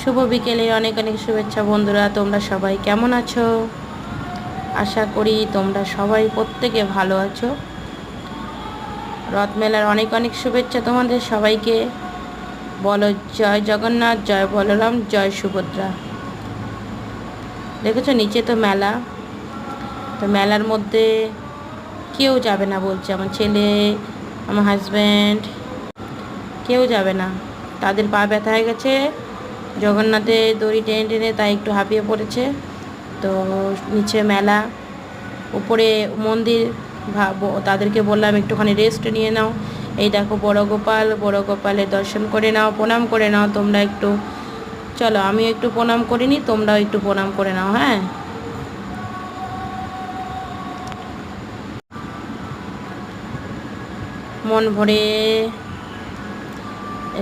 শুভ বিকেলে অনেক অনেক শুভেচ্ছা বন্ধুরা। তোমরা সবাই কেমন আছো? আশা করি তোমরা সবাই প্রত্যেকে ভালো আছো। রথমেলার অনেক অনেক শুভেচ্ছা তোমাদের সবাইকে। বলো জয় জগন্নাথ, জয় বলরাম, জয় সুভদ্রা। দেখেছো নিচে তো মেলা, তো মেলার মধ্যে কেউ যাবে না বলছে। আমার ছেলে, আমার হাজব্যান্ড, কেউ যাবে না। তাদের পা ব্যথা হয়ে গেছে জগন্নাথের দড়ি টেনে টেনে, তাই একটু হাঁপিয়ে পড়েছে। তো নিচে মেলা, উপরে মন্দির। তাদেরকে বললাম একটুখানি রেস্ট নিয়ে নাও। এই দেখো বড় গোপাল, বড় গোপালের দর্শন করে নাও, প্রণাম করে নাও তোমরা একটু। চলো আমিও একটু প্রণাম করিনি, তোমরাও একটু প্রণাম করে নাও। হ্যাঁ, মন ভরে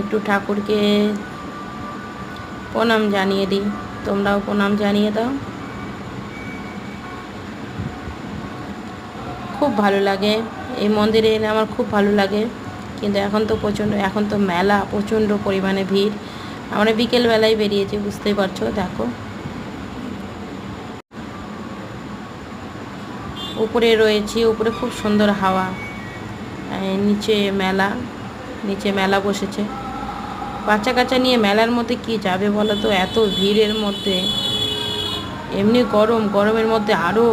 একটু ঠাকুরকে প্রণাম জানিয়ে দিই, তোমরাও প্রণাম জানিয়ে দাও। খুব ভালো লাগে এই মন্দিরে এলে, আমার খুব ভালো লাগে। কিন্তু এখন তো মেলা, প্রচণ্ড পরিমাণে ভিড়। আমরা বিকেলবেলায় বেরিয়েছি, বুঝতেই পারছো। দেখো উপরে রয়েছি, উপরে খুব সুন্দর হাওয়া। নিচে মেলা, নিচে মেলা বসেছে। বাচ্চা কাচ্চা নিয়ে মেলার মধ্যে কি যাবে বলো তো, এত ভিড়ের মধ্যে। এমনি গরমের মধ্যে আরও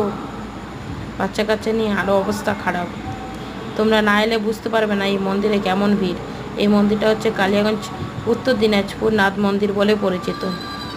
বাচ্চা কাচ্চা নিয়ে আরও অবস্থা খারাপ। তোমরা না এলে বুঝতে পারবে না এই মন্দিরে কেমন ভিড়। এই মন্দিরটা হচ্ছে কালিয়াগঞ্জ, উত্তর দিনাজপুর নাথ মন্দির বলে পরিচিত।